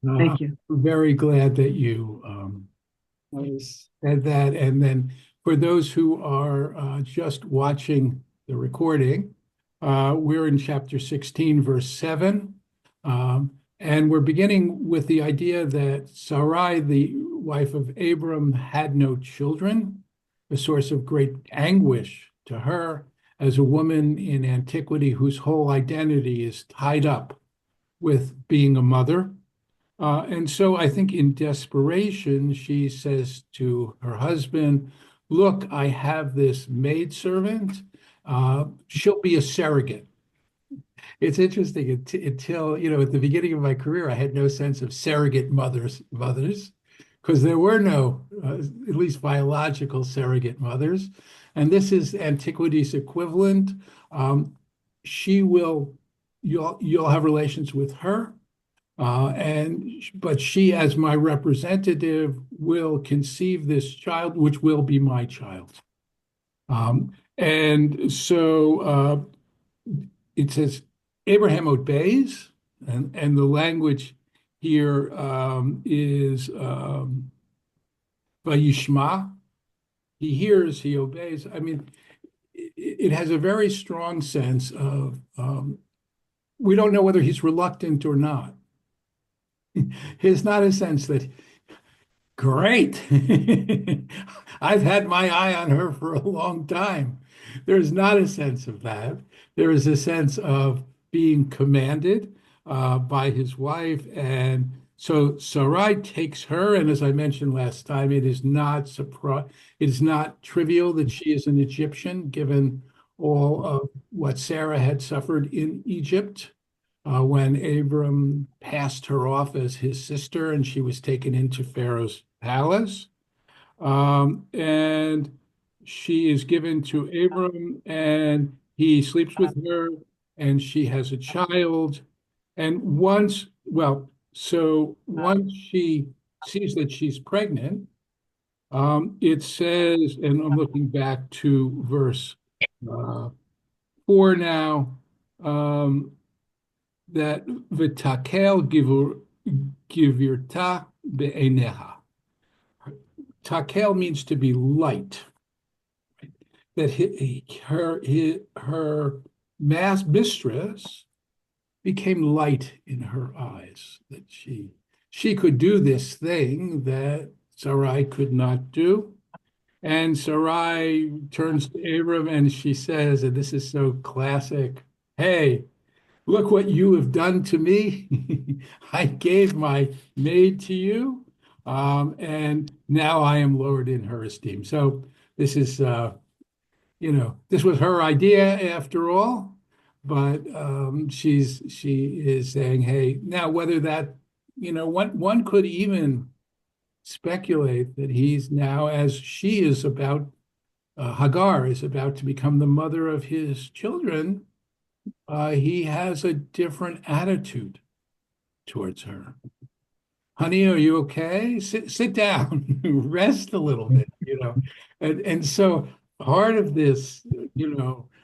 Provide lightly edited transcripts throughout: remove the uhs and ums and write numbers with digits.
Thank you. I'm very glad that you said that. And then for those who are just watching the recording, we're in chapter 16, verse 7. And we're beginning with the idea that Sarai, the wife of Abram, had no children, a source of great anguish to her as a woman in antiquity whose whole identity is tied up with being a mother. And so I think in desperation, she says to her husband, look, I have this maidservant. She'll be a surrogate. It's interesting until, at the beginning of my career, I had no sense of surrogate mothers, because there were no, at least biological surrogate mothers. And this is antiquity's equivalent. Um, she will, you'll have relations with her. But she, as my representative, will conceive this child, which will be my child. And so it says Abraham obeys, and the language here is Vayishma. He hears, he obeys. I mean, it has a very strong sense of we don't know whether he's reluctant or not. It's not a sense that great. I've had my eye on her for a long time. There's not a sense of that. There is a sense of being commanded by his wife. And so Sarai takes her, and as I mentioned last time, it is not trivial that she is an Egyptian, given all of what Sarah had suffered in Egypt when Avram passed her off as his sister and she was taken into Pharaoh's palace. And she is given to Abram, and he sleeps with her, and she has a child. And once she sees that she's pregnant, it says, and I'm looking back to verse 4 now, um, that v'takel givirta be'eneha. Takel means to be light. That her mistress became light in her eyes. That she could do this thing that Sarai could not do. And Sarai turns to Abram and she says, and this is so classic, hey, look what you have done to me. I gave my maid to you, and now I am lowered in her esteem. So this is, this was her idea after all, but she is saying, hey, now whether that, one could even speculate that he's now, as she is about, Hagar is about to become the mother of his children, he has a different attitude towards her. Honey, are you okay? Sit down, rest a little bit. And so part of this,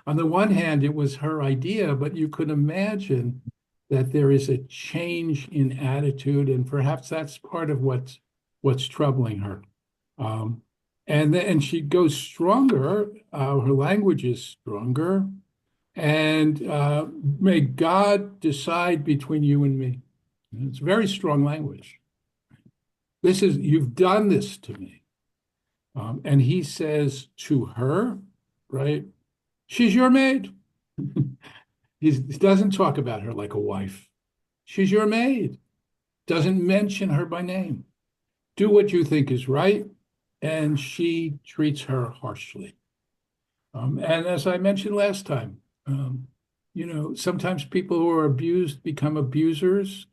on the one hand, it was her idea, but you could imagine that there is a change in attitude, and perhaps that's part of what's troubling her. Um, and she goes stronger. Her language is stronger. And may God decide between you and me. It's very strong language. You've done this to me. And he says to her, right, she's your maid. He doesn't talk about her like a wife. She's your maid. Doesn't mention her by name. Do what you think is right. And she treats her harshly. And as I mentioned last time, sometimes people who are abused become abusers.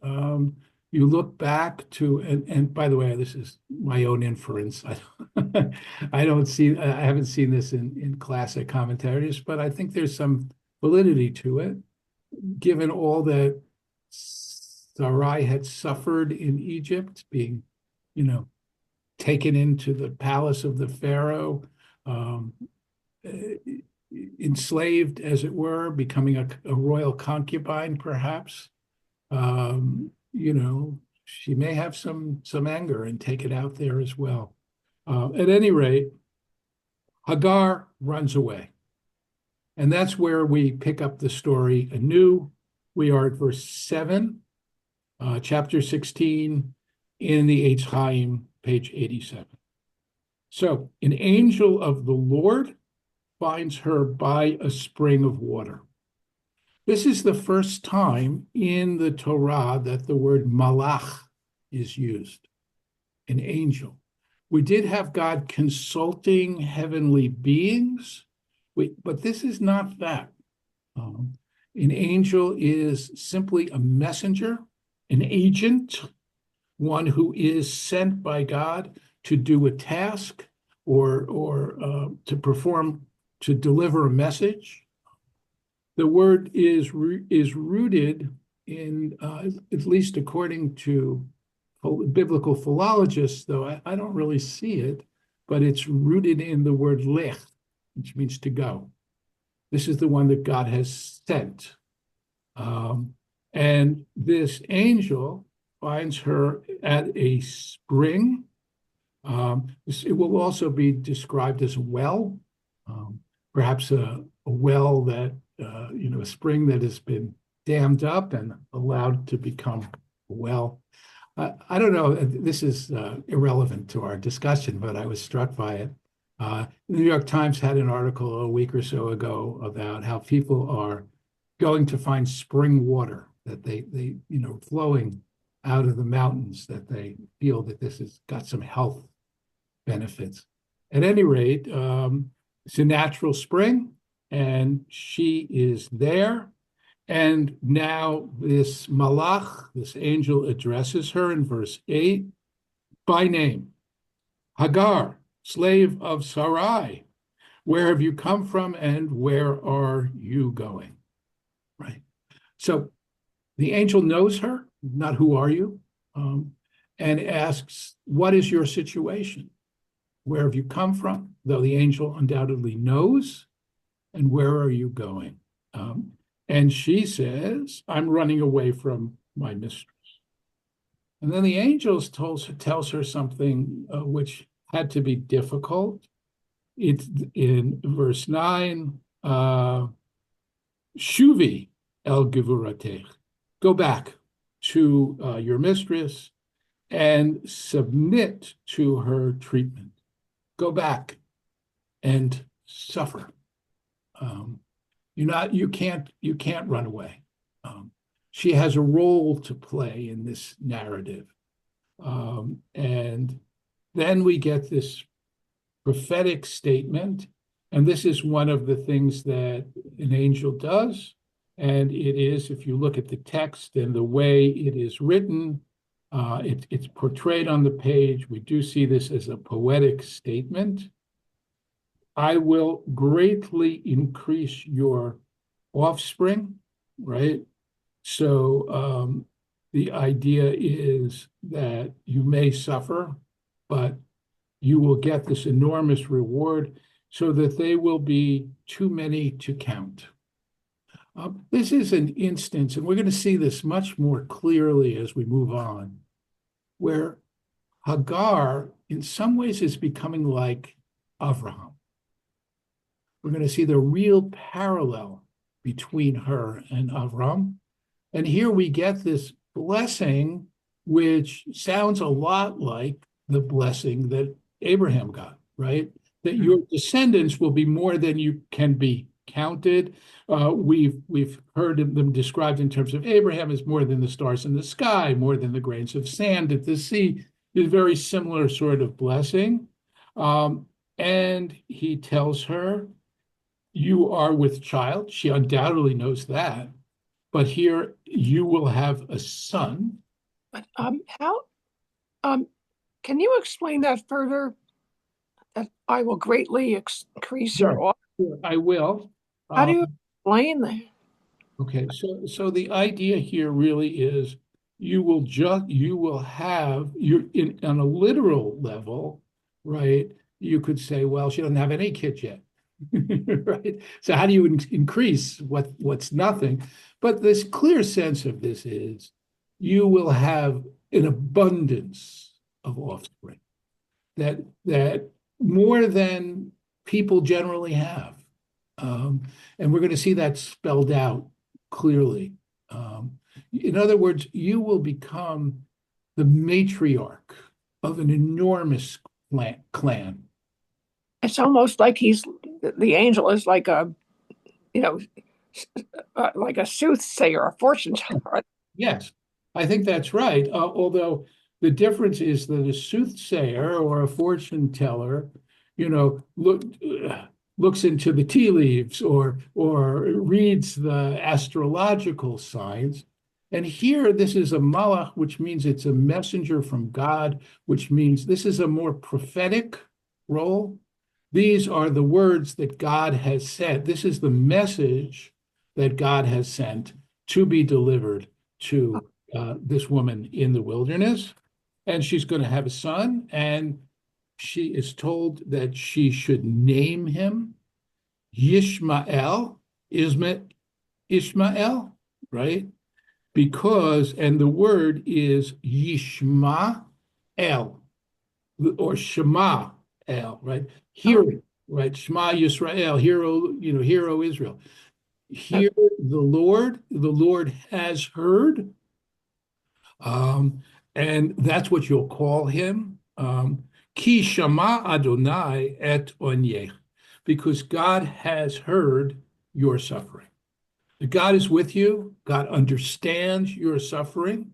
You look back to, and by the way, this is my own inference. I haven't seen this in classic commentaries, but I think there's some validity to it, given all that Sarai had suffered in Egypt, being, you know, taken into the palace of the Pharaoh. Um, Enslaved, as it were, becoming a royal concubine, perhaps. she may have some anger and take it out there as well. At any rate, Hagar runs away. And that's where we pick up the story anew. We are at verse 7, chapter 16, in the Eitz Chaim, page 87. So, an angel of the Lord finds her by a spring of water. This is the first time in the Torah that the word malach is used, an angel. We did have God consulting heavenly beings, but this is not that. An angel is simply a messenger, an agent, one who is sent by God to do a task or to deliver a message. The word is rooted in, at least according to biblical philologists, though I don't really see it, but it's rooted in the word lech, which means to go. This is the one that God has sent. And this angel finds her at a spring. It will also be described as a well, perhaps a well that, a spring that has been dammed up and allowed to become a well. I don't know, this is irrelevant to our discussion, but I was struck by it. The New York Times had an article a week or so ago about how people are going to find spring water that they flowing out of the mountains, that they feel that this has got some health benefits. At any rate, it's a natural spring, and she is there. And now this malach, this angel, addresses her in verse 8 by name. Hagar, slave of Sarai, where have you come from and where are you going? Right. So the angel knows her, not who are you, and asks, what is your situation? Where have you come from? Though the angel undoubtedly knows, and where are you going? And she says, I'm running away from my mistress. And then the angel tells her something which had to be difficult. It's in verse 9, Shuvi el gevuratech. Go back to your mistress and submit to her treatment. Go back and suffer. You can't run away. She has a role to play in this narrative. And then we get this prophetic statement, and this is one of the things that an angel does. And it is, if you look at the text and the way it is written, it's portrayed on the page. We do see this as a poetic statement. I will greatly increase your offspring, right? So the idea is that you may suffer, but you will get this enormous reward so that they will be too many to count. This is an instance, and we're going to see this much more clearly as we move on, where Hagar, in some ways, is becoming like Avraham. We're going to see the real parallel between her and Avram. And here we get this blessing, which sounds a lot like the blessing that Abraham got, right? That your descendants will be more than you can be counted. We've heard them described in terms of Abraham as more than the stars in the sky, more than the grains of sand at the sea. Is very similar sort of blessing. And he tells her, you are with child. She undoubtedly knows that. But here you will have a son. But how can you explain that further? That I will greatly increase your offer. Sure, I will. How do you explain that? Okay, so the idea here really is you will have on a literal level, right? You could say, well, she doesn't have any kids yet. Right? So how do you increase what's nothing? But this clear sense of this is you will have an abundance of offspring that more than people generally have. Um, and we're going to see that spelled out clearly. In other words, you will become the matriarch of an enormous clan. It's almost like the angel is like a, you know, like a soothsayer, a fortune teller. Yes, I think that's right. Although the difference is that a soothsayer or a fortune teller, looks into the tea leaves or reads the astrological signs. And here, this is a malach, which means it's a messenger from God, which means this is a more prophetic role. These are the words that God has said. This is the message that God has sent to be delivered to this woman in the wilderness. And she's going to have a son, and she is told that she should name him Yishmael, Ishmael, right? Because, and the word is Yishmael or Shema El, right? Hearing, right? Shema Yisrael, hero Israel. Hear the Lord has heard. And that's what you'll call him. Ki Shama Adonai et Onyech, because God has heard your suffering. God is with you. God understands your suffering.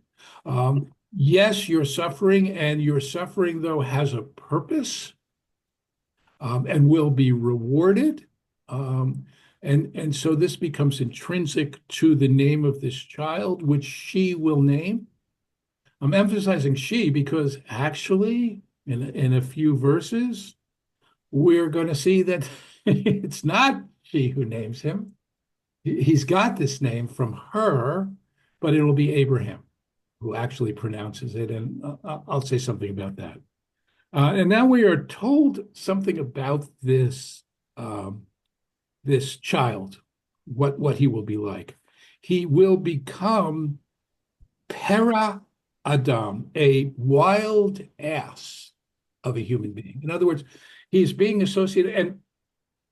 Yes, you're suffering, and your suffering, though, has a purpose and will be rewarded. And so this becomes intrinsic to the name of this child, which she will name. I'm emphasizing she because actually, in a few verses, we're going to see that it's not she who names him. He's got this name from her, but it'll be Abraham who actually pronounces it. And I'll say something about that. And now we are told something about this child, what he will be like. He will become Para Adam, a wild ass of a human being. In other words, he's being associated,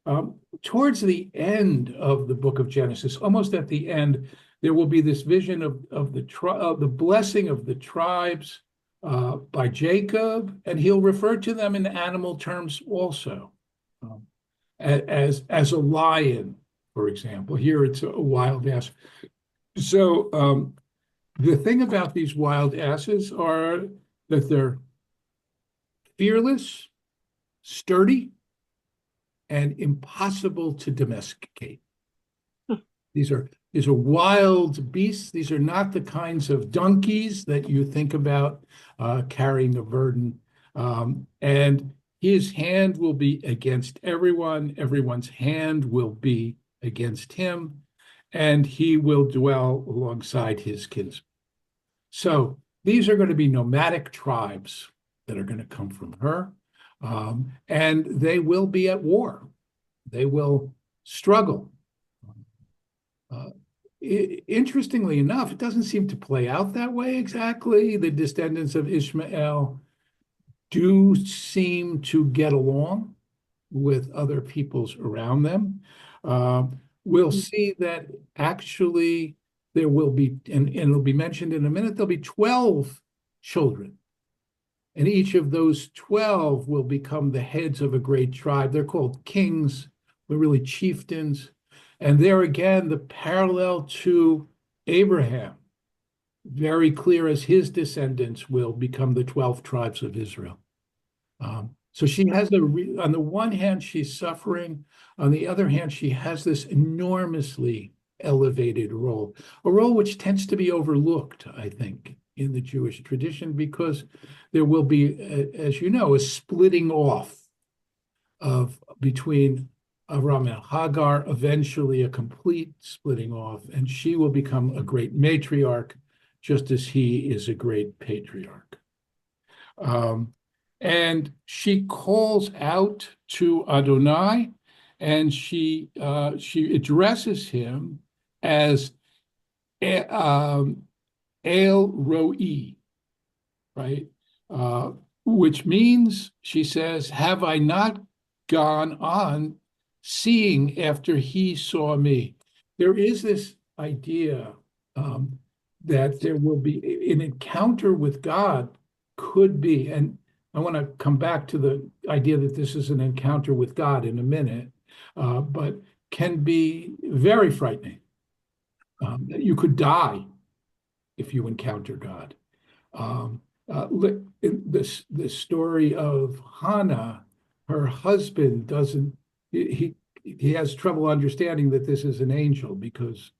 and towards the end of the book of Genesis, almost at the end, there will be this vision of the blessing of the tribes by Jacob, and he'll refer to them in animal terms also, as a lion, for example. Here it's a wild ass. So the thing about these wild asses are that they're fearless, sturdy, and impossible to domesticate. These are wild beasts. These are not the kinds of donkeys that you think about carrying a burden. And his hand will be against everyone. Everyone's hand will be against him, and he will dwell alongside his kinsmen. So these are going to be nomadic tribes that are going to come from her, and they will be at war. They will struggle. Interestingly enough, it doesn't seem to play out that way exactly. The descendants of Ishmael do seem to get along with other peoples around them. We'll see that actually there will be, and it'll be mentioned in a minute, there'll be 12 children. And each of those 12 will become the heads of a great tribe. They're called kings, they're really chieftains. And there again, the parallel to Abraham, very clear as his descendants will become the 12 tribes of Israel. So she has on the one hand, she's suffering. On the other hand, she has this enormously elevated role, a role which tends to be overlooked, I think, in the Jewish tradition, because there will be, as you know, a splitting off between Avram and Hagar, eventually a complete splitting off, and she will become a great matriarch, just as he is a great patriarch. And she calls out to Adonai, and she addresses him as El Roi, right? Uh, which means, she says, have I not gone on seeing after he saw me? There is this idea that there will be an encounter with God, could be, and I want to come back to the idea that this is an encounter with God in a minute, but can be very frightening. You could die if you encounter God. Um, the story of Hannah, her husband doesn't, he has trouble understanding that this is an angel because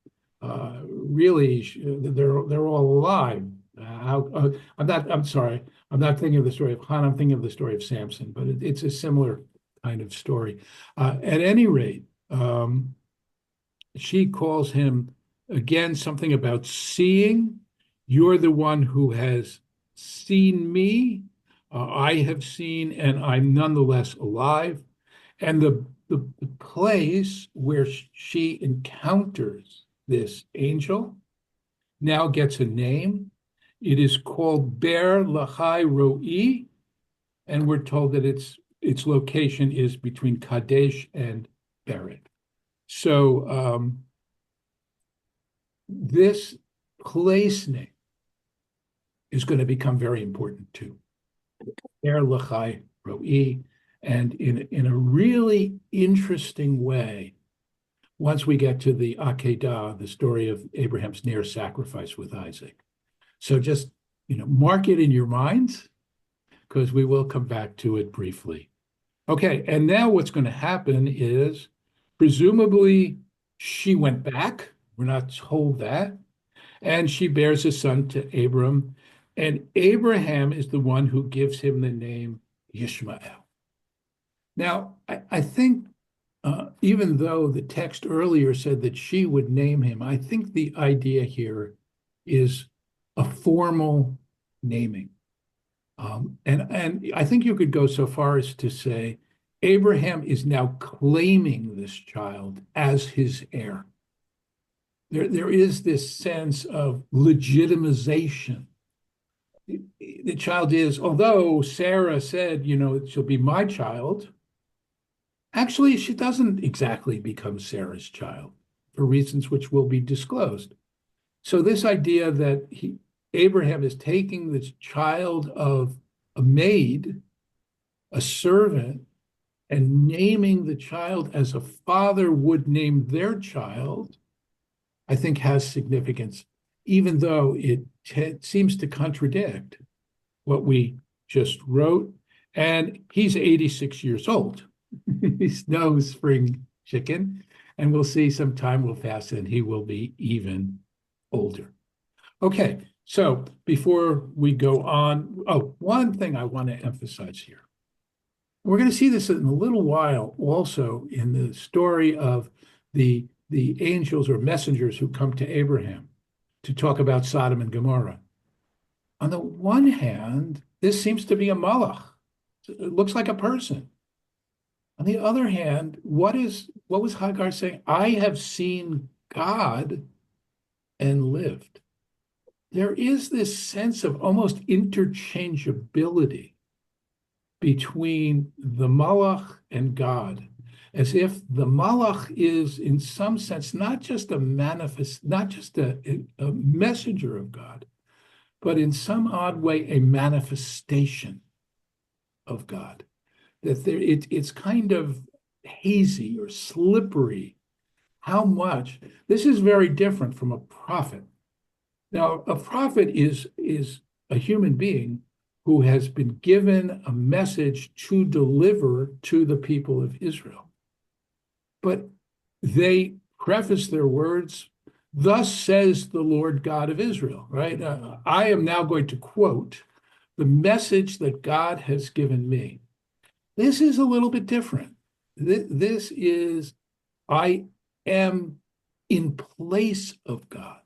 really they're all alive. I'm sorry, I'm not thinking of the story of Hannah, I'm thinking of the story of Samson, but it's a similar kind of story. At any rate, she calls him again something about seeing. You're the one who has seen me. I have seen, and I'm nonetheless alive. And the place where she encounters this angel now gets a name. It is called Ber Lachai Roi, and we're told that its location is between Kadesh and Bered. So this place name is going to become very important too. Er Lachai Roi, and in a really interesting way, once we get to the Akedah, the story of Abraham's near sacrifice with Isaac. So just mark it in your minds, because we will come back to it briefly. Okay, and now what's going to happen is, presumably, she went back. We're not told that. And she bears a son to Abram. And Abraham is the one who gives him the name Yishmael. Now, I think, even though the text earlier said that she would name him, I think the idea here is a formal naming. And I think you could go so far as to say Abraham is now claiming this child as his heir. There is this sense of legitimization. The child is, although Sarah said, she'll be my child, actually, she doesn't exactly become Sarah's child for reasons which will be disclosed. So this idea that Abraham is taking this child of a maid, a servant, and naming the child as a father would name their child, I think has significance, even though it seems to contradict what we just wrote. And he's 86 years old. He's no spring chicken. And we'll see some time will pass and he will be even older. Okay, so before we go on, one thing I want to emphasize here. We're going to see this in a little while also in the story of the angels or messengers who come to Abraham to talk about Sodom and Gomorrah. On the one hand, this seems to be a malach. It looks like a person. On the other hand, what was Hagar saying? I have seen God and lived. There is this sense of almost interchangeability between the malach and God, as if the malach is, in some sense, not just a messenger of God, but in some odd way a manifestation of God. That it's kind of hazy or slippery. How much? This is very different from a prophet. Now, a prophet is a human being who has been given a message to deliver to the people of Israel. But they preface their words, thus says the Lord God of Israel, right? I am now going to quote the message that God has given me. This is a little bit different. This is, I am in place of God.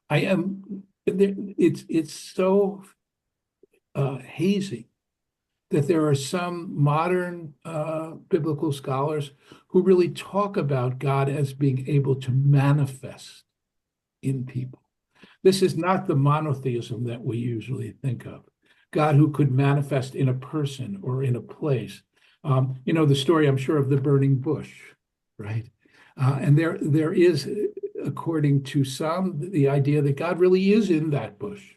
I am, it's so hazy that there are some modern biblical scholars who really talk about God as being able to manifest in people. This is not the monotheism that we usually think of. God who could manifest in a person or in a place. The story, I'm sure, of the burning bush, right? And there is, according to some, the idea that God really is in that bush,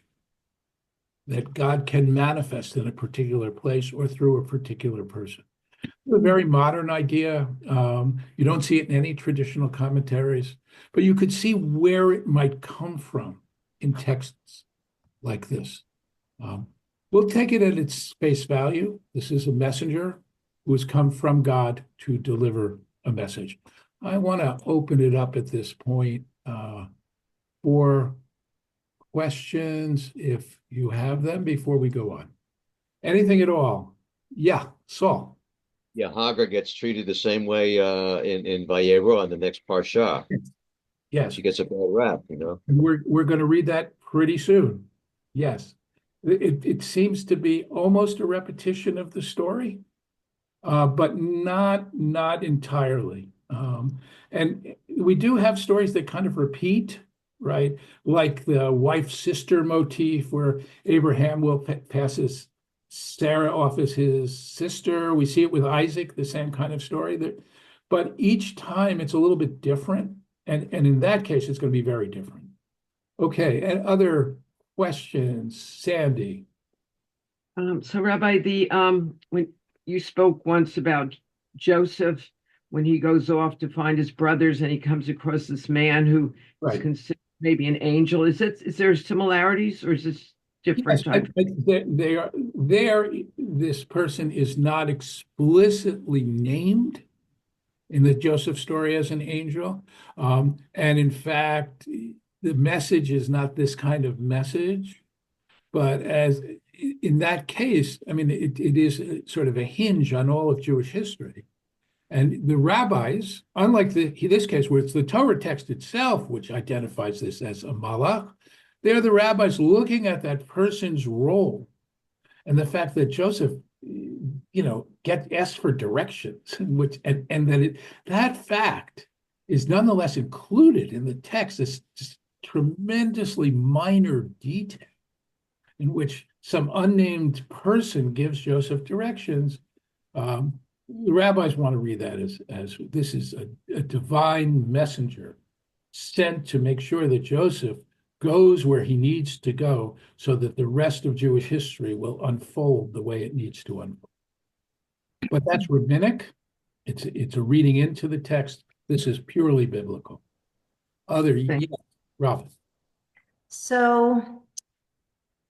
that God can manifest in a particular place or through a particular person. It's a very modern idea. You don't see it in any traditional commentaries, but you could see where it might come from in texts like this. We'll take it at its face value. This is a messenger who has come from God to deliver a message. I want to open it up at this point for questions, if you have them, before we go on. Anything at all? Yeah, Saul. Yeah, Hagar gets treated the same way in Vayera on the next parsha. Yes. She gets a bad rap, you know. And we're going to read that pretty soon. Yes. It seems to be almost a repetition of the story, but not entirely. And we do have stories that kind of repeat, right? Like the wife-sister motif, where Abraham will passes Sarah off as his sister. We see it with Isaac, the same kind of story. But each time it's a little bit different. And in that case, it's going to be very different. Okay, and other questions, Sandy? So Rabbi, when you spoke once about Joseph, when he goes off to find his brothers and he comes across this man who is considered maybe an angel, is there similarities, or is this different type? This person is not explicitly named in the Joseph story as an angel. And in fact, the message is not this kind of message, but as in that case, I mean, it is sort of a hinge on all of Jewish history. And the rabbis, unlike this case where it's the Torah text itself, which identifies this as a malach, they're the rabbis looking at that person's role and the fact that Joseph, asked for directions, and that fact is nonetheless included in the text, this tremendously minor detail in which some unnamed person gives Joseph directions. The rabbis want to read that as this is a divine messenger sent to make sure that Joseph goes where he needs to go so that the rest of Jewish history will unfold the way it needs to unfold. But that's rabbinic. It's a reading into the text. This is purely biblical. Yeah, Robin. So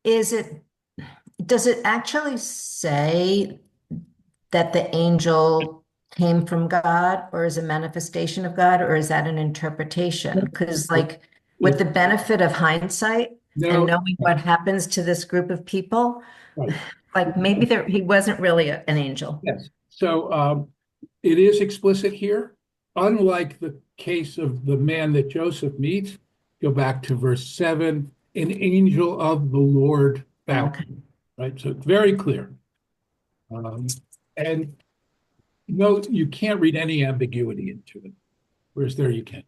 does it actually say that the angel came from God, or is a manifestation of God, or is that an interpretation? Because with the benefit of hindsight and knowing what happens to this group of people, maybe he wasn't really an angel. Yes. So it is explicit here. Unlike the case of the man that Joseph meets, go back to verse 7, an angel of the Lord found him, right? So it's very clear. And note, you can't read any ambiguity into it, whereas there you can.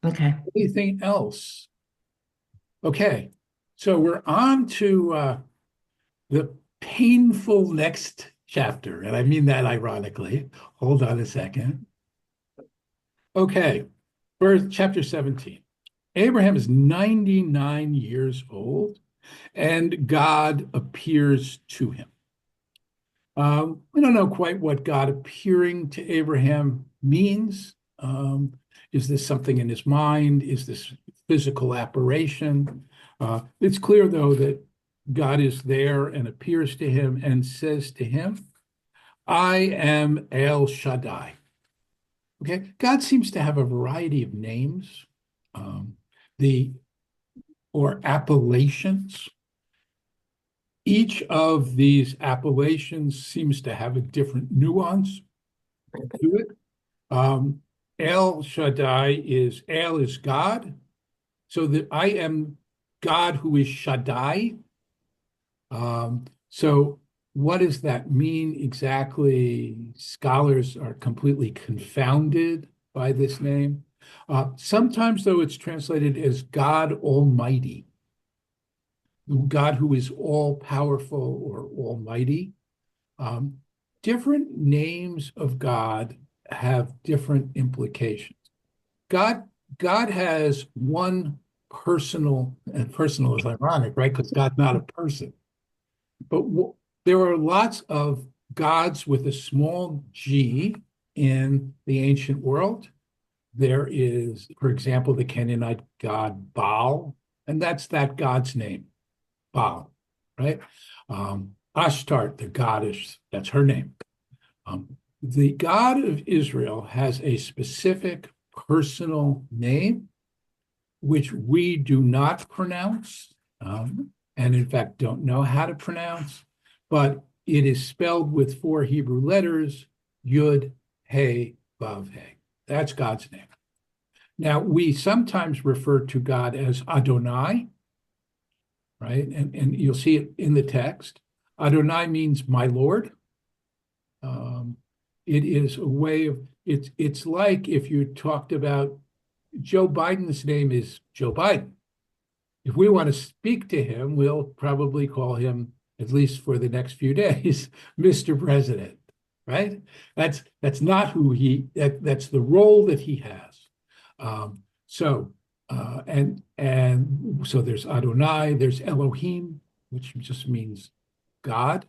Okay. Anything else? Okay, so we're on to the painful next chapter, and I mean that ironically. Hold on a second. Okay, chapter 17. Abraham is 99 years old, and God appears to him. We don't know quite what God appearing to Abraham means. Is this something in his mind? Is this physical apparition? It's clear, though, that God is there and appears to him and says to him, I am El Shaddai. Okay, God seems to have a variety of names, or appellations. Each of these appellations seems to have a different nuance to it. El Shaddai is God, so that I am God who is Shaddai. So what does that mean exactly? Scholars are completely confounded by this name. Sometimes, though, it's translated as God Almighty, God who is all powerful or almighty. Different names of God have different implications. God has one personal, and personal is ironic, right? Because God's not a person. But there are lots of gods with a small g in the ancient world. There is, for example, the Canaanite god Baal, and that's that god's name, Baal, right? Ashtart, the goddess, that's her name. The God of Israel has a specific personal name, which we do not pronounce, and in fact don't know how to pronounce, but it is spelled with 4 Hebrew letters, Yud, He, Vav, He. That's God's name. Now, we sometimes refer to God as Adonai, right? And you'll see it in the text. Adonai means my Lord. It is a way of, it's like if you talked about Joe Biden's name is Joe Biden. If we want to speak to him, we'll probably call him, at least for the next few days, Mr. President, right? That's not who that's the role that he has. So there's Adonai, there's Elohim, which just means God.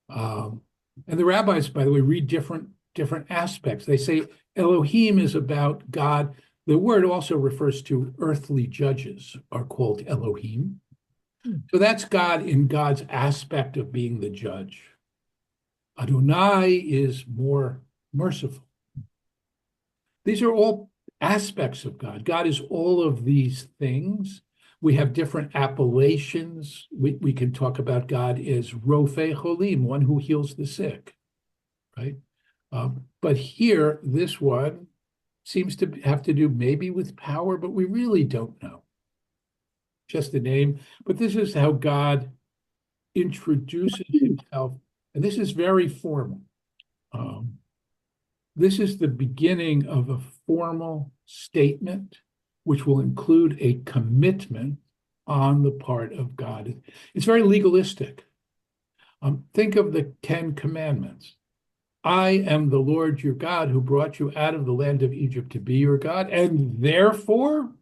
And the rabbis, by the way, read different aspects. They say Elohim is about God. The word also refers to earthly judges are called Elohim. So that's God in God's aspect of being the judge. Adonai is more merciful. These are all aspects of God. God is all of these things. We have different appellations. We can talk about God as Rofei Cholim, one who heals the sick, right? But here, this one seems to have to do maybe with power, but we really don't know. Just the name. But this is how God introduces himself, and this is very formal. This is the beginning of a formal statement, which will include a commitment on the part of God. It's very legalistic. Think of the 10 Commandments. I am the Lord your God who brought you out of the land of Egypt to be your God, and therefore,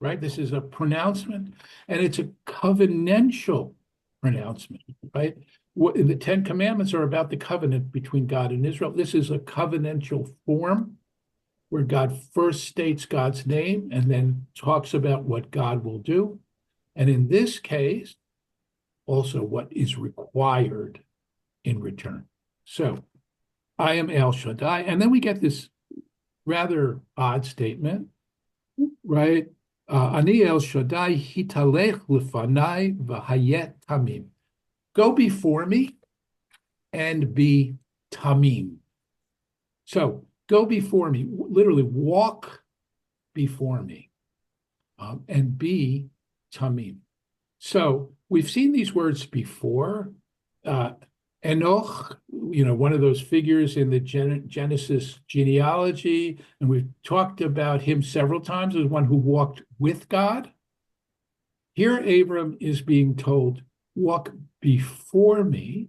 right, this is a pronouncement, and it's a covenantal pronouncement, right? The 10 Commandments are about the covenant between God and Israel. This is a covenantal form where God first states God's name and then talks about what God will do. And in this case, also what is required in return. So, I am El Shaddai. And then we get this rather odd statement, right? Ani El Shaddai hitalech lefanai v'hayet tamim. Go before me and be tamim. So, go before me, literally walk before me, and be tamim. So we've seen these words before. Enoch, one of those figures in the Genesis genealogy, and we've talked about him several times as one who walked with God. Here, Avram is being told, walk before me.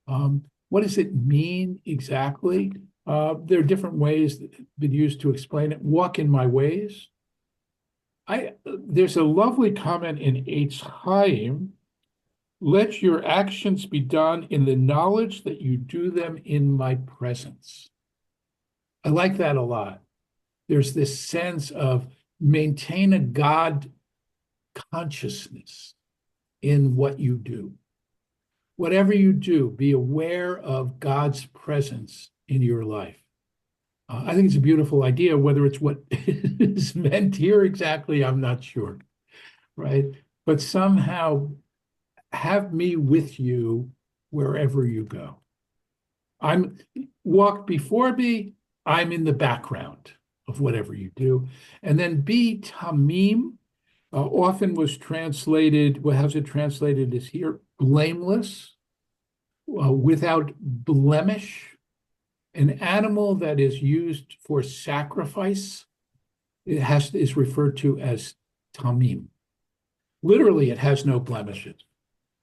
What does it mean exactly? There are different ways that have been used to explain it. Walk in my ways. There's a lovely comment in Eitz Chaim. Let your actions be done in the knowledge that you do them in my presence. I like that a lot. There's this sense of maintain a God consciousness in what you do. Whatever you do, be aware of God's presence in your life. I think it's a beautiful idea. Whether it's what is meant here exactly, I'm not sure, right? But somehow have me with you wherever you go. Walk before me, I'm in the background of whatever you do. And then be tamim, often was translated, well, how's it translated is here, blameless, without blemish. An animal that is used for sacrifice is referred to as tamim. Literally, it has no blemishes.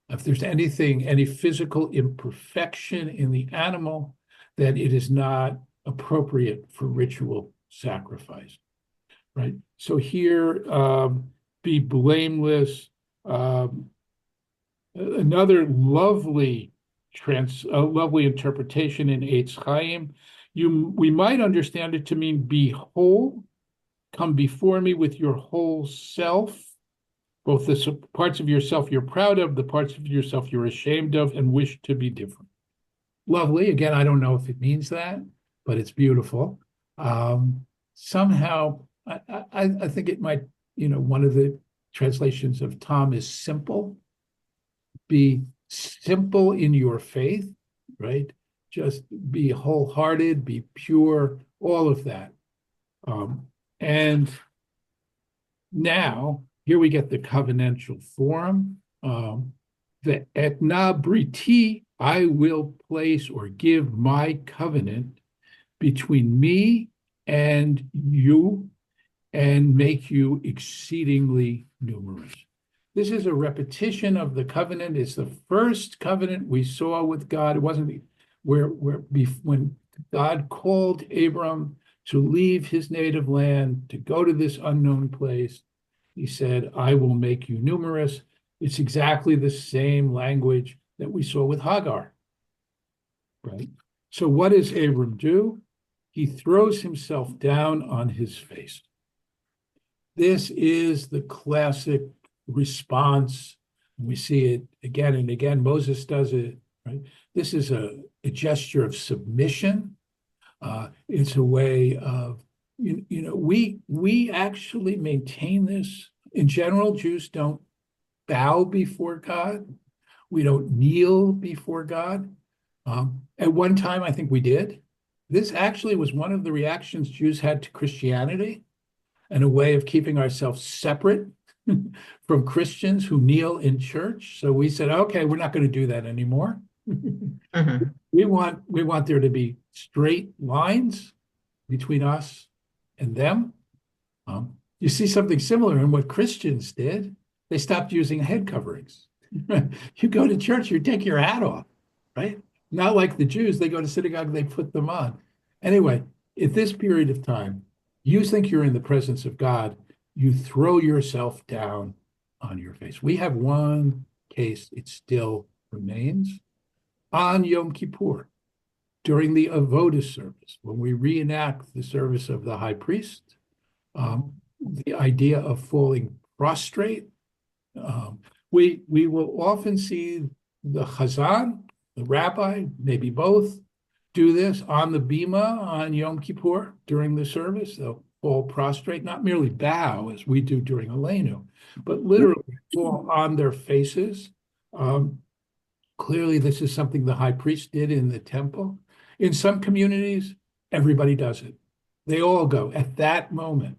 If there's anything, any physical imperfection in the animal, then it is not appropriate for ritual sacrifice, right? So here, be blameless. Another lovely interpretation in Eitz Chaim. We might understand it to mean be whole, come before me with your whole self, both the parts of yourself you're proud of, the parts of yourself you're ashamed of, and wish to be different. Lovely. Again, I don't know if it means that, but it's beautiful. Somehow, I think it might, one of the translations of Tom is simple. Be simple in your faith, right? Just be wholehearted, be pure, all of that. And now, here we get the covenantal form. The etna briti, I will place or give my covenant between me and you and make you exceedingly numerous. This is a repetition of the covenant. It's the first covenant we saw with God. It wasn't when God called Abram to leave his native land, to go to this unknown place. He said, I will make you numerous. It's exactly the same language that we saw with Hagar, right? So what does Abram do? He throws himself down on his face. This is the classic response. We see it again and again. Moses does it, right? This is a gesture of submission. It's a way of, we actually maintain this. In general, Jews don't bow before God. We don't kneel before God. At one time, I think we did. This actually was one of the reactions Jews had to Christianity, and a way of keeping ourselves separate from Christians who kneel in church. So we said, okay, we're not going to do that anymore. Mhm. We want there to be straight lines between us and them. You see something similar in what Christians did. They stopped using head coverings. You go to church, you take your hat off, right? Not like the Jews, they go to synagogue, they put them on. Anyway, at this period of time, you think you're in the presence of God, you throw yourself down on your face. We have one case, it still remains, on Yom Kippur, during the Avodah service, when we reenact the service of the high priest, the idea of falling prostrate. We will often see the Chazan, the rabbi, maybe both, do this on the bima on Yom Kippur during the service. They'll fall prostrate, not merely bow as we do during Aleinu, but literally fall on their faces. Clearly, this is something the high priest did in the temple. In some communities, everybody does it. They all go at that moment.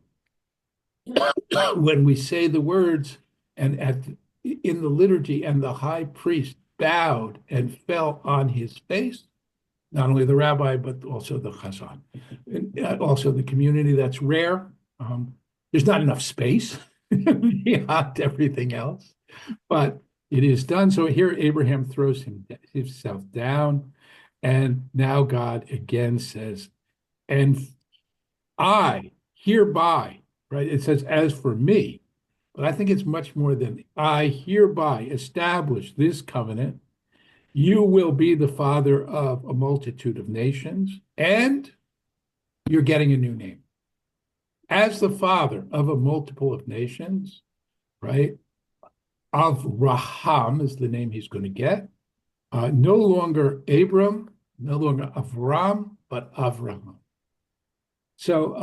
When we say the words and in the liturgy, and the high priest bowed and fell on his face, not only the rabbi, but also the chazan, and also the community. That's rare. There's not enough space beyond everything else, but it is done. So here Abraham throws himself down, and now God again says, and I hereby, right? It says, as for me, but I think it's much more than I hereby establish this covenant. You will be the father of a multitude of nations, and you're getting a new name. As the father of a multiple of nations, right? Avraham is the name he's going to get. No longer Abram, no longer Avram, but Avraham. So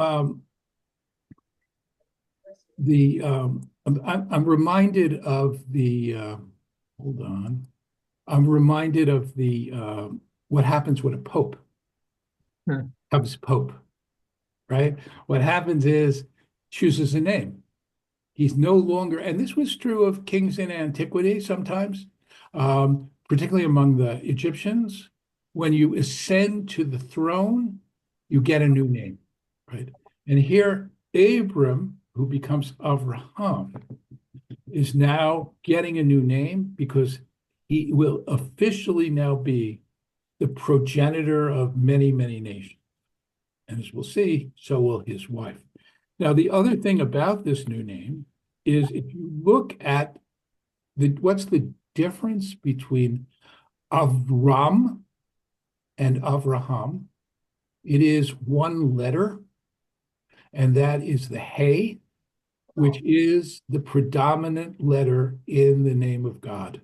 I'm reminded of the hold on. I'm reminded of the what happens when a pope becomes pope, right? What happens is chooses a name. He's no longer, and this was true of kings in antiquity sometimes, particularly among the Egyptians. When you ascend to the throne, you get a new name, right? And here Abram, who becomes Avraham, is now getting a new name because he will officially now be the progenitor of many, many nations. And as we'll see, so will his wife. Now, the other thing about this new name is if you look at what's the difference between Avram and Avraham, it is one letter, and that is the Hey, which is the predominant letter in the name of God.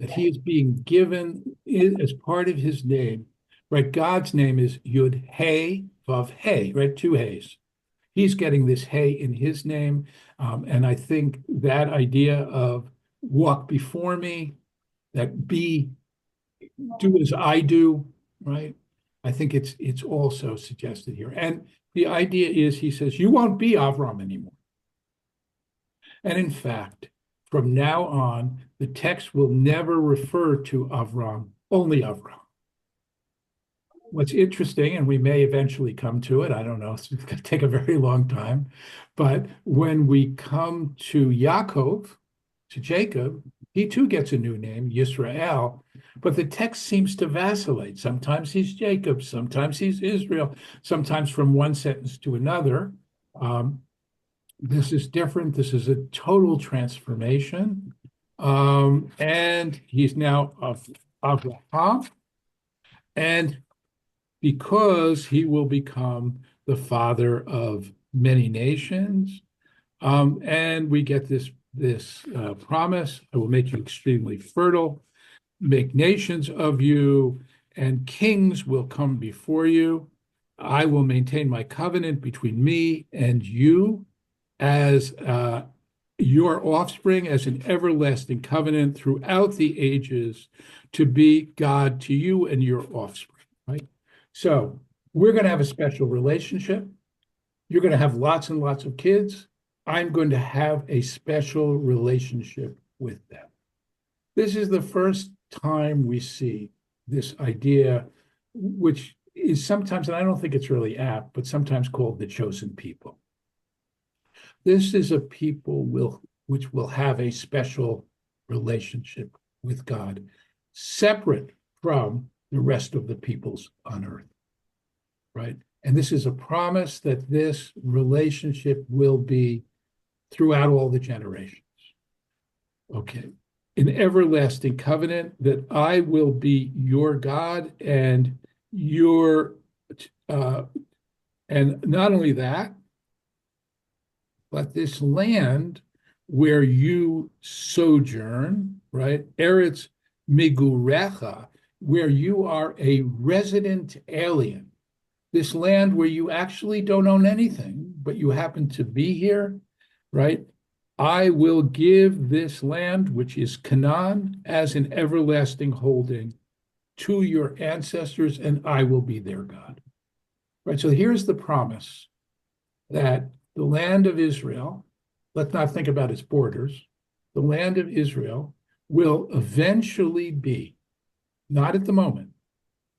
That he is being given as part of his name, right? God's name is Yud Hey Vav Hey, right? Two Heys. He's getting this Hey in his name. And I think that idea of walk before me, that do as I do, right? I think it's also suggested here. And the idea is, he says, you won't be Avram anymore. And in fact, from now on, the text will never refer to Avram, only Avram. What's interesting, and we may eventually come to it, I don't know, it's going to take a very long time, but when we come to Yaakov, to Jacob, he too gets a new name, Yisrael, but the text seems to vacillate. Sometimes he's Jacob, sometimes he's Israel, sometimes from one sentence to another. This is different. This is a total transformation. And he's now of Avraham. And because he will become the father of many nations, and we get this promise, I will make you extremely fertile, make nations of you, and kings will come before you. I will maintain my covenant between me and you as your offspring, as an everlasting covenant throughout the ages, to be God to you and your offspring, right? So we're going to have a special relationship. You're going to have lots and lots of kids. I'm going to have a special relationship with them. This is the first time we see this idea, which is sometimes, and I don't think it's really apt, but sometimes called the chosen people. This is a people which will have a special relationship with God, separate from the rest of the peoples on earth, right? And this is a promise that this relationship will be throughout all the generations. Okay, an everlasting covenant that I will be your God and and not only that, but this land where you sojourn, right? Eretz Migurecha, where you are a resident alien. This land where you actually don't own anything, but you happen to be here, right? I will give this land, which is Canaan, as an everlasting holding to your ancestors, and I will be their God. Right, so here's the promise that the land of Israel, let's not think about its borders, the land of Israel will eventually be, not at the moment,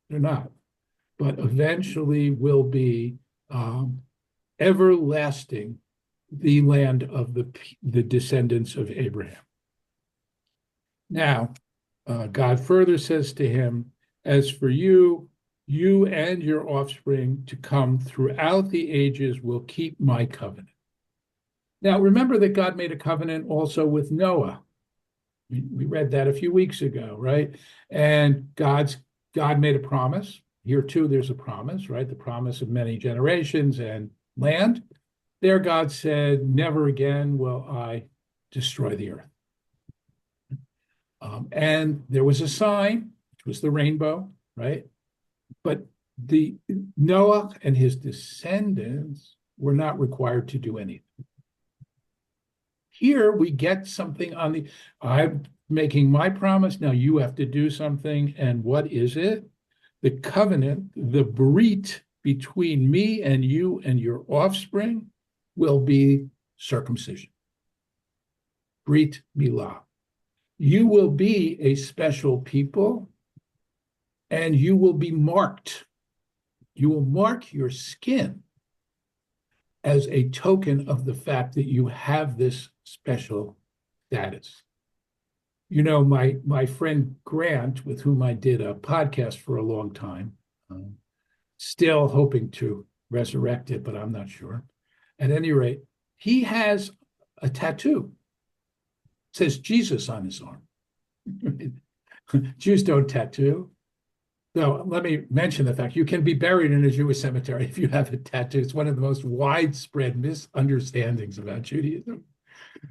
they're not, but eventually will be everlasting, the land of the descendants of Abraham. Now, God further says to him, as for you, you and your offspring to come throughout the ages will keep my covenant. Now, remember that God made a covenant also with Noah. We read that a few weeks ago, right? And God made a promise. Here too, there's a promise, right? The promise of many generations and land. There, God said, never again will I destroy the earth. And there was a sign, which was the rainbow, right? But Noah and his descendants were not required to do anything. Here we get something I'm making my promise, now you have to do something. And what is it? The covenant, the Brit between me and you and your offspring will be circumcision. Brit Milah. You will be a special people, and you will be marked. You will mark your skin as a token of the fact that you have this special status. You know, my friend Grant, with whom I did a podcast for a long time, still hoping to resurrect it, but I'm not sure. At any rate, he has a tattoo. It says Jesus on his arm. Jews don't tattoo. So let me mention the fact you can be buried in a Jewish cemetery if you have a tattoo. It's one of the most widespread misunderstandings about Judaism.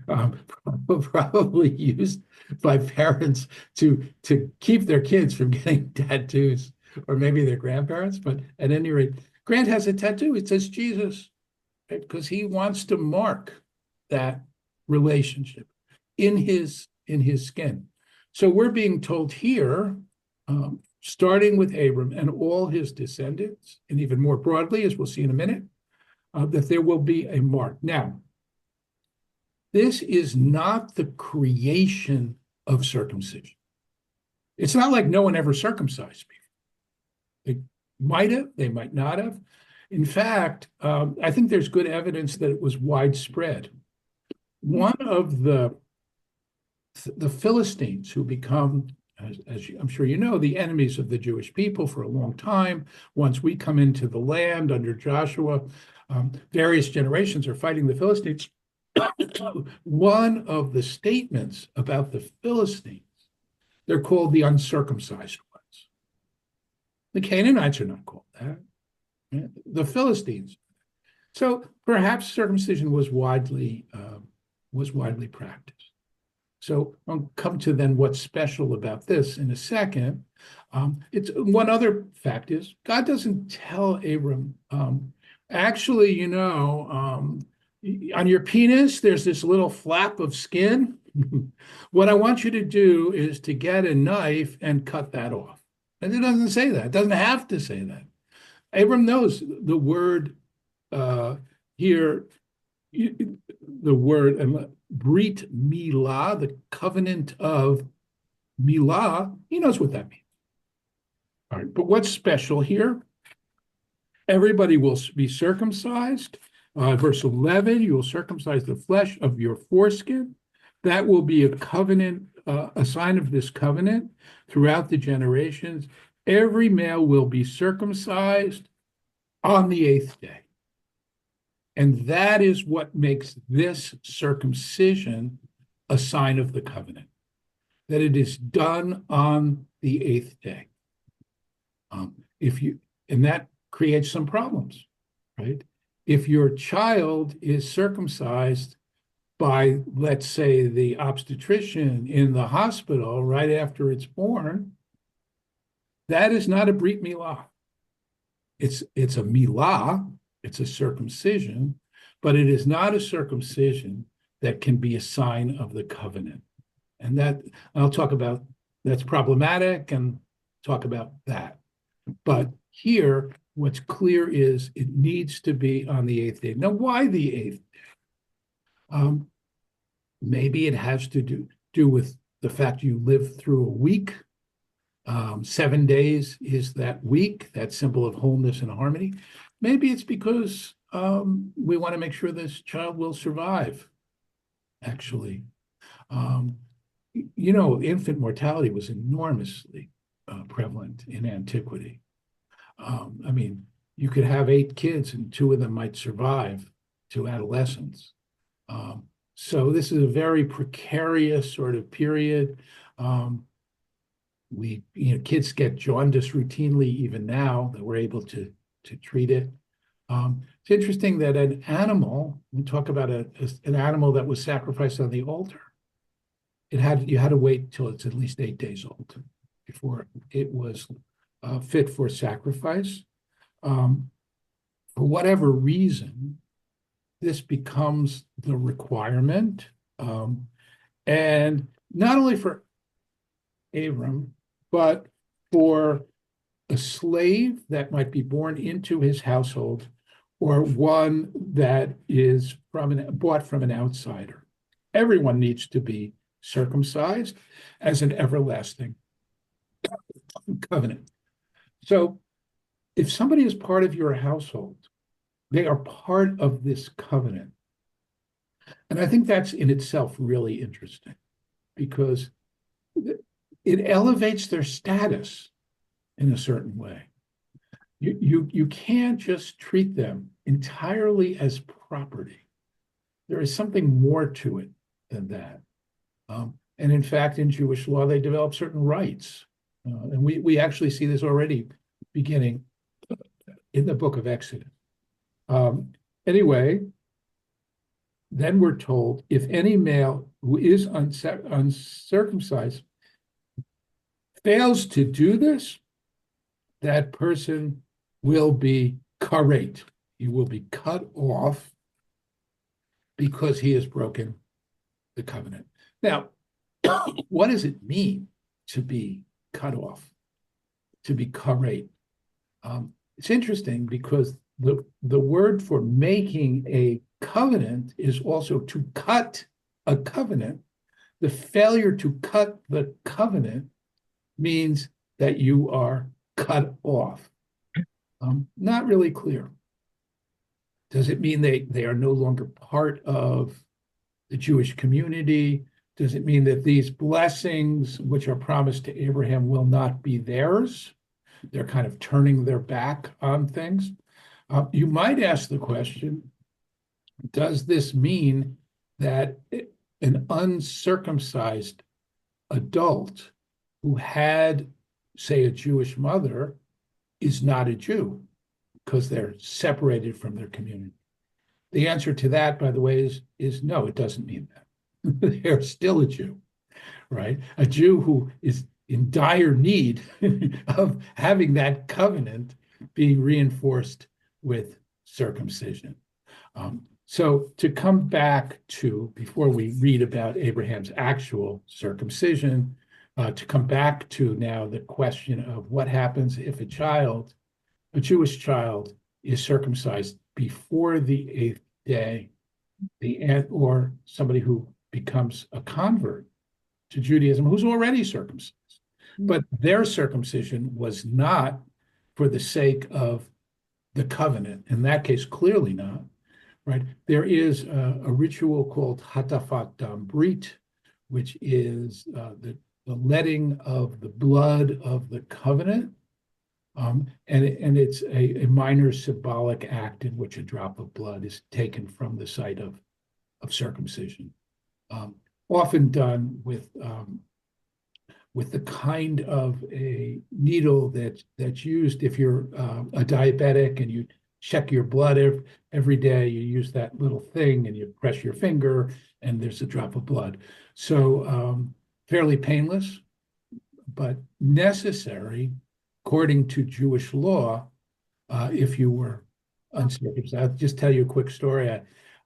Probably used by parents to keep their kids from getting tattoos, or maybe their grandparents. But at any rate, Grant has a tattoo. It says Jesus, right? Because he wants to mark that relationship in his skin. So we're being told here, starting with Abram and all his descendants, and even more broadly, as we'll see in a minute, that there will be a mark. Now, this is not the creation of circumcision. It's not like no one ever circumcised people. They might have, they might not have. In fact, I think there's good evidence that it was widespread. One of the Philistines, who become, as I'm sure you know, the enemies of the Jewish people for a long time. Once we come into the land under Joshua, various generations are fighting the Philistines. One of the statements about the Philistines, they're called the uncircumcised ones. The Canaanites are not called that. The Philistines. So perhaps circumcision was widely practiced. So I'll come to then what's special about this in a second. It's one other fact is God doesn't tell Abram, actually, you know, on your penis, there's this little flap of skin. What I want you to do is to get a knife and cut that off. And it doesn't say that. It doesn't have to say that. Abram knows the word here, the word Brit Milah, the covenant of Milah. He knows what that means. All right, but what's special here? Everybody will be circumcised. Verse 11, you will circumcise the flesh of your foreskin. That will be a covenant, a sign of this covenant throughout the generations. Every male will be circumcised on the 8th day. And that is what makes this circumcision a sign of the covenant, that it is done on the 8th day. And that creates some problems, right? If your child is circumcised by, let's say, the obstetrician in the hospital right after it's born, that is not a Brit Milah. It's a Milah, it's a circumcision, but it is not a circumcision that can be a sign of the covenant. And that, I'll talk about, that's problematic and talk about that. But here, what's clear is it needs to be on the 8th day. Now, why the 8th day? Maybe it has to do with the fact you live through a week. 7 days is that week, that symbol of wholeness and harmony. Maybe it's because we want to make sure this child will survive, actually. You know, infant mortality was enormously prevalent in antiquity. I mean, you could have 8 kids and 2 of them might survive to adolescence. So this is a very precarious sort of period. Kids get jaundice routinely even now that we're able to treat it. It's interesting that an animal, we talk about an animal that was sacrificed on the altar, you had to wait till it's at least 8 days old before it was fit for sacrifice. For whatever reason, this becomes the requirement. And not only for Avram, but for a slave that might be born into his household, or one that is bought from an outsider. Everyone needs to be circumcised as an everlasting covenant. So if somebody is part of your household, They are part of this covenant. And I think that's in itself really interesting because it elevates their status in a certain way. You can't just treat them entirely as property. There is something more to it than that. And in fact, in Jewish law, they develop certain rights. And we actually see this already beginning in the book of Exodus. Anyway, then we're told if any male who is uncircumcised fails to do this, that person will be karet. He will be cut off because he has broken the covenant. Now, what does it mean to be cut off, to be karet? It's interesting because the word for making a covenant is also to cut a covenant. The failure to cut the covenant means that you are cut off. Not really clear. Does it mean they are no longer part of the Jewish community? Does it mean that these blessings, which are promised to Abraham, will not be theirs? They're kind of turning their back on things. You might ask the question, does this mean that an uncircumcised adult who had, say, a Jewish mother is not a Jew because they're separated from their community? The answer to that, by the way, is no, it doesn't mean that. They're still a Jew, right? A Jew who is in dire need of having that covenant being reinforced with circumcision. So to come back to, before we read about Abraham's actual circumcision, to come back to now the question of what happens if a Jewish child, is circumcised before the 8th day, or somebody who becomes a convert to Judaism who's already circumcised. But their circumcision was not for the sake of the covenant. In that case, clearly not, right? There is a ritual called hatafat dam brit, which is the letting of the blood of the covenant. And it's a minor symbolic act in which a drop of blood is taken from the site of circumcision, often done with the kind of a needle that's used if you're a diabetic and you check your blood every day. You use that little thing and you press your finger and there's a drop of blood. So fairly painless, but necessary according to Jewish law if you were uncircumcised. I'll just tell you a quick story.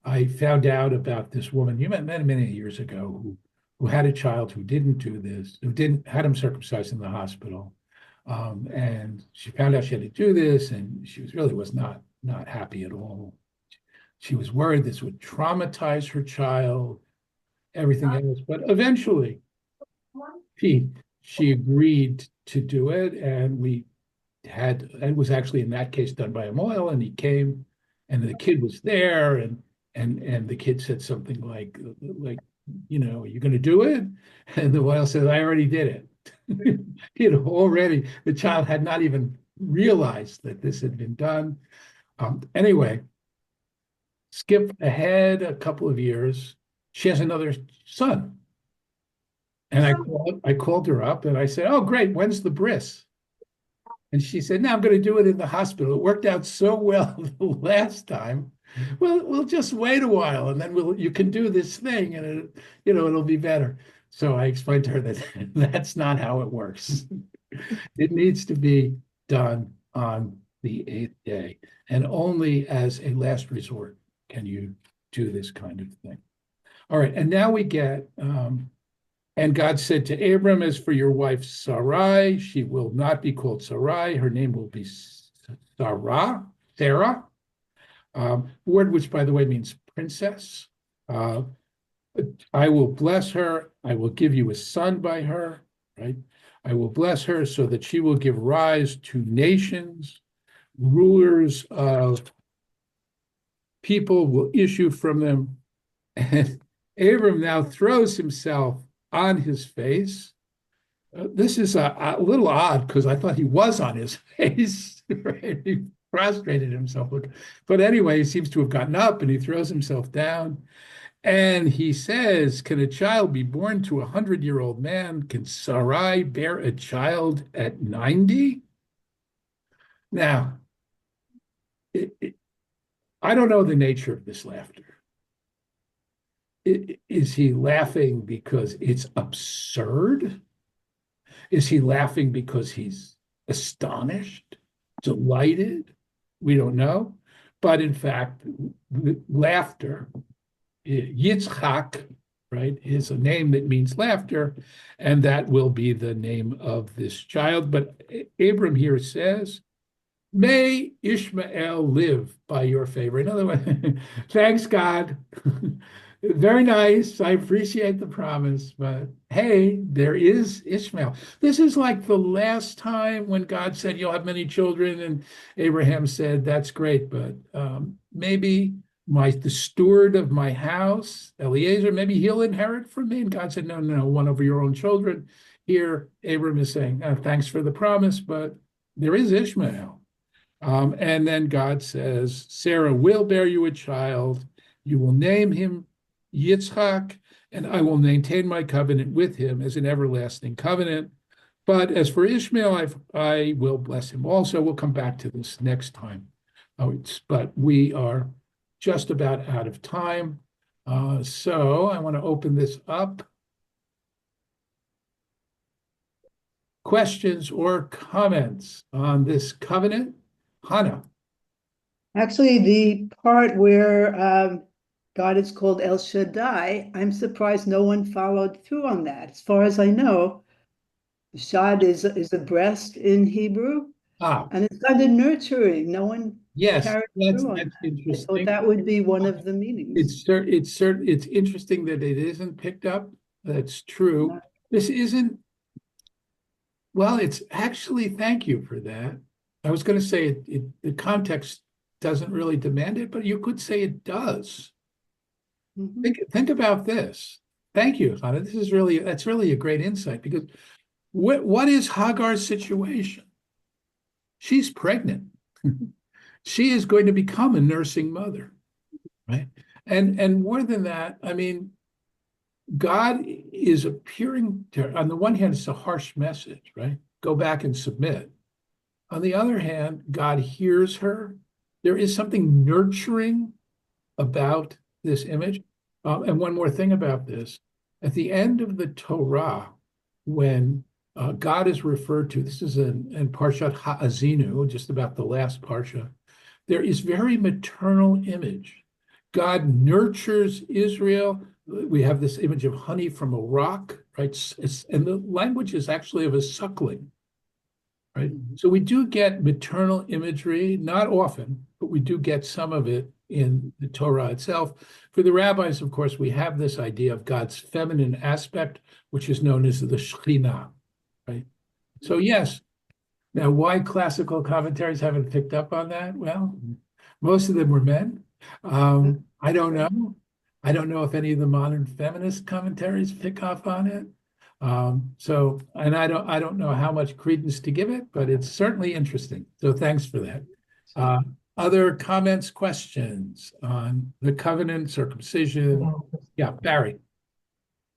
I found out about this woman you met many years ago who had a child who didn't do this, who had him circumcised in the hospital. And she found out she had to do this, and she was not happy at all. She was worried this would traumatize her child, everything else. But eventually, she agreed to do it, and it was actually in that case done by a mohel, and he came, and the kid was there, and the kid said something like, are you going to do it? And the mohel said, I already did it. The child had not even realized that this had been done. Anyway, skip ahead a couple of years. She has another son. And I called her up and I said, oh, great, when's the bris? And she said, no, I'm going to do it in the hospital. It worked out so well the last time. Well, we'll just wait a while and then you can do this thing and it'll be better. So I explained to her that that's not how it works. It needs to be done on the 8th day. And only as a last resort can you do this kind of thing. All right, and now we get, and God said to Abram, as for your wife Sarai, she will not be called Sarai. Her name will be Sarah, word which, by the way, means princess. I will bless her. I will give you a son by her, right? I will bless her so that she will give rise to nations, rulers of people will issue from them. And Abram now throws himself on his face. This is a little odd because I thought he was on his face. Right? He prostrated himself. But anyway, he seems to have gotten up and he throws himself down. And he says, can a child be born to a 100-year-old man? Can Sarai bear a child at 90? Now, I don't know the nature of this laughter. Is he laughing because it's absurd? Is he laughing because he's astonished, delighted? We don't know. But in fact, laughter, Yitzchak, right, is a name that means laughter, and that will be the name of this child. But Abram here says, may Ishmael live by your favor. In other words, thanks, God. Very nice. I appreciate the promise, but hey, there is Ishmael. This is like the last time when God said, you'll have many children, and Abraham said, that's great, but maybe the steward of my house, Eliezer, maybe he'll inherit from me. And God said, no, no, one of your own children. Here, Abram is saying, thanks for the promise, but there is Ishmael. And then God says, Sarah will bear you a child. You will name him Yitzchak, and I will maintain my covenant with him as an everlasting covenant. But as for Ishmael, I will bless him also. We'll come back to this next time. But we are just about out of time. So I want to open this up. Questions or comments on this covenant? Hannah. Actually, the part where God is called El Shaddai, I'm surprised no one followed through on that. As far as I know, Shad is a breast in Hebrew, and it's kind of nurturing. No one carried through on that. Interesting. I thought that would be one of the meanings. It's interesting that it isn't picked up. That's true. No. This isn't. Well, it's actually, thank you for that. I was going to say the context doesn't really demand it, but you could say it does. Mm-hmm. Think about this. Thank you, Hannah. That's really a great insight, because what is Hagar's situation? She's pregnant. She is going to become a nursing mother, right? And more than that, I mean, God is appearing to her. On the one hand, it's a harsh message, right? Go back and submit. On the other hand, God hears her. There is something nurturing about this image. And one more thing about this. At the end of the Torah, when God is referred to, this is in Parshat Ha'azinu, just about the last Parsha, there is very maternal image. God nurtures Israel. We have this image of honey from a rock, right? And the language is actually of a suckling, right? So we do get maternal imagery, not often, but we do get some of it in the Torah itself. For the rabbis, of course, we have this idea of God's feminine aspect, which is known as the Shekhinah, right? So yes. Now, why classical commentaries haven't picked up on that? Well, most of them were men. I don't know. I don't know if any of the modern feminist commentaries pick up on it. And I don't know how much credence to give it, but it's certainly interesting. So thanks for that. Other comments, questions on the covenant, circumcision? Yeah, Barry.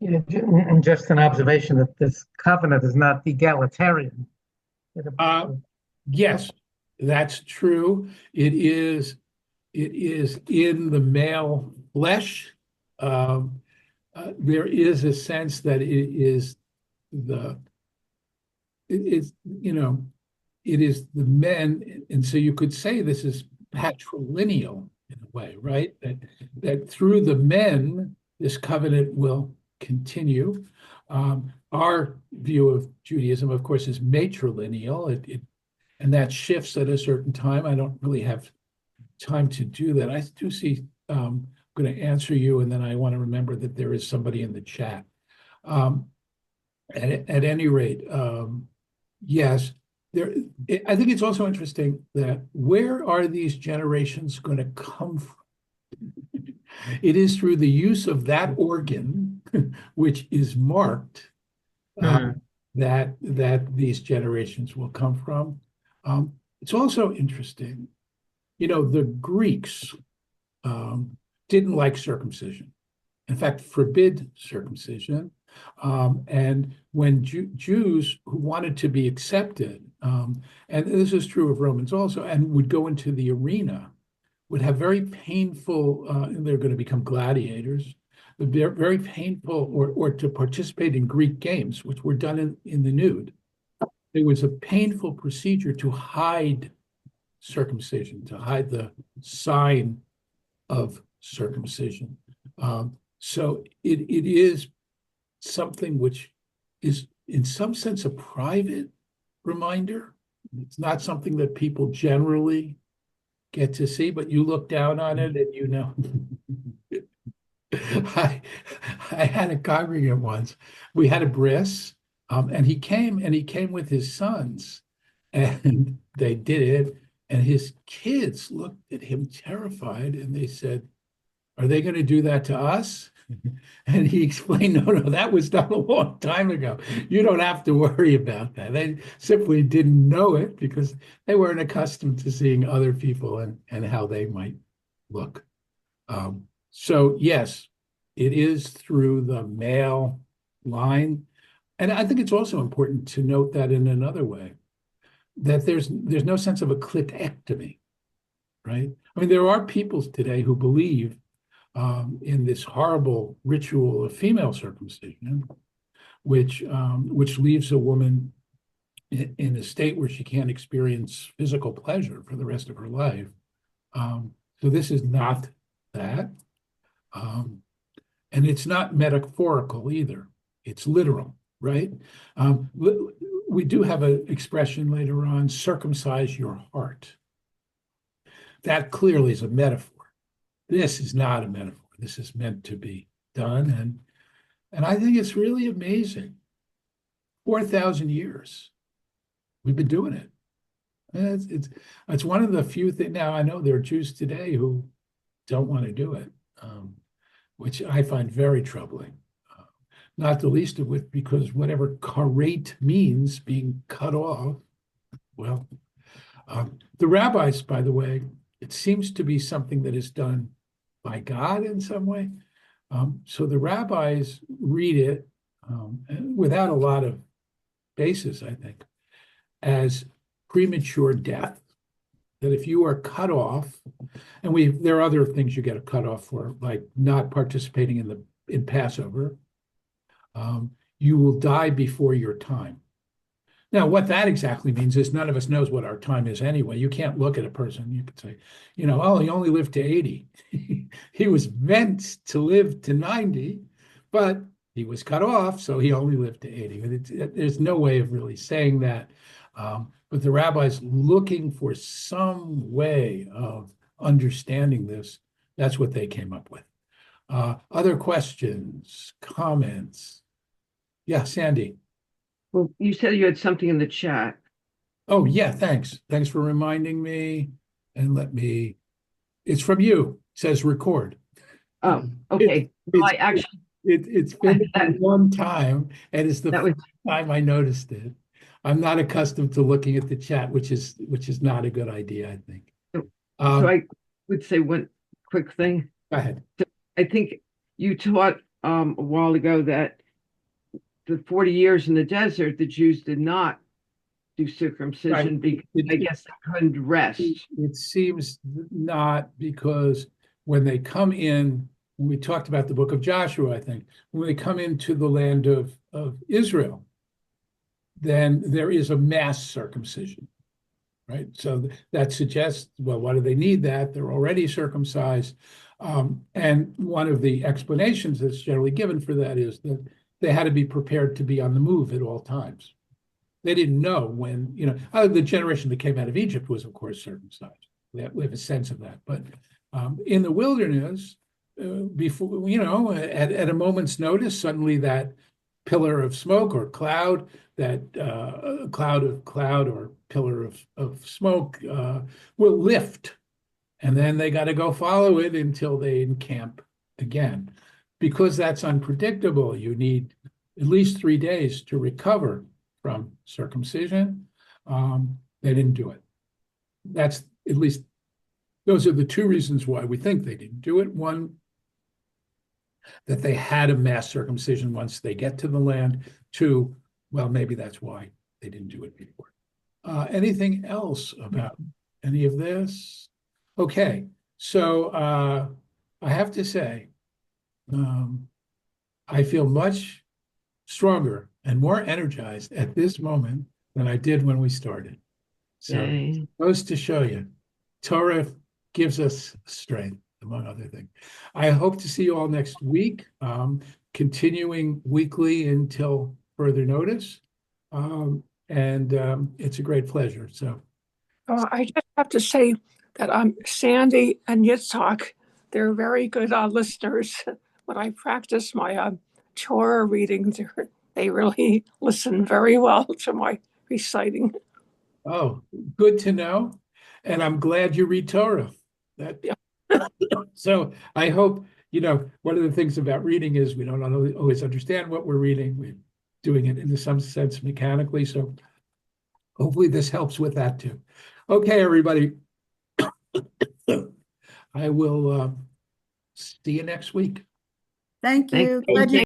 Yeah, and just an observation that this covenant is not egalitarian. Yes, that's true. It is in the male flesh. There is a sense that it is the men, and so you could say this is patrilineal in a way, right? That through the men, this covenant will continue. Our view of Judaism, of course, is matrilineal, and that shifts at a certain time. I don't really have time to do that. I do see, I'm going to answer you, and then I want to remember that there is somebody in the chat. At any rate, yes, I think it's also interesting that where are these generations going to come from? It is through the use of that organ, which is marked, Hmm. that these generations will come from. It's also interesting, the Greeks didn't like circumcision. In fact, forbid circumcision. And when Jews who wanted to be accepted, and this is true of Romans also, and would go into the arena, would have very painful, and they're going to become gladiators, very painful, or to participate in Greek games, which were done in the nude. It was a painful procedure to hide circumcision, to hide the sign of circumcision. So it is something which is, in some sense, a private reminder. It's not something that people generally get to see, but you look down on it and I had a congregant once. We had a bris, and he came with his sons, and they did it. And his kids looked at him terrified, and they said, "Are they going to do that to us?" And he explained, no, that was done a long time ago. You don't have to worry about that. They simply didn't know it because they weren't accustomed to seeing other people and how they might look. So yes, it is through the male line. And I think it's also important to note that in another way, that there's no sense of a clitectomy, right? I mean, there are peoples today who believe in this horrible ritual of female circumcision, which leaves a woman in a state where she can't experience physical pleasure for the rest of her life. So this is not that. And it's not metaphorical either. It's literal, right? We do have an expression later on, circumcise your heart. That clearly is a metaphor. This is not a metaphor. This is meant to be done. And I think it's really amazing. 4,000 years. We've been doing it. And it's one of the few things. Now, I know there are Jews today who don't want to do it, which I find very troubling. Not the least of which because whatever karet means, being cut off, well, the rabbis, by the way, it seems to be something that is done by God in some way. So the rabbis read it without a lot of basis, I think, as premature death. That if you are cut off, and there are other things you get cut off for, like not participating in Passover, you will die before your time. Now, what that exactly means is none of us knows what our time is anyway. You can't look at a person. You could say, oh, he only lived to 80. He was meant to live to 90, but he was cut off, so he only lived to 80. There's no way of really saying that. But the rabbis looking for some way of understanding this, that's what they came up with. Other questions, comments? Yeah, Sandy. Well, you said you had something in the chat. Oh, yeah, thanks. Thanks for reminding me. And it's from you. It says record. Oh, okay. It's been one time, and it's the first time I noticed it. I'm not accustomed to looking at the chat, which is not a good idea, I think. So I would say one quick thing. Go ahead. I think you taught a while ago that the 40 years in the desert, the Jews did not do circumcision because I guess they couldn't rest. It seems not, because when they come in, when we talked about the book of Joshua, I think, when they come into the land of Israel, then there is a mass circumcision, right? So that suggests, well, why do they need that? They're already circumcised. And one of the explanations that's generally given for that is that they had to be prepared to be on the move at all times. They didn't know when, the generation that came out of Egypt was, of course, circumcised. We have a sense of that. But in the wilderness, before, at a moment's notice, suddenly that pillar of smoke or cloud, that cloud or pillar of smoke will lift And then they got to go follow it until they encamp again. Because that's unpredictable, you need at least 3 days to recover from circumcision. They didn't do it. That's at least, those are the two reasons why we think they didn't do it. One, that they had a mass circumcision once they get to the land. Two, well, maybe that's why they didn't do it before. Anything else about any of this? Okay, so I have to say, I feel much stronger and more energized at this moment than I did when we started. So Yay. it goes to show you, Torah gives us strength, among other things. I hope to see you all next week, continuing weekly until further notice. It's a great pleasure. So I just have to say that Sandy and Yitzhak, they're very good listeners. When I practice my Torah reading, they really listen very well to my reciting. oh, good to know. And I'm glad you read Torah. So I hope, one of the things about reading is we don't always understand what we're reading. We're doing it in some sense mechanically. So hopefully this helps with that too. Okay, everybody. I will see you next week. Thank you. Thank you. Glad you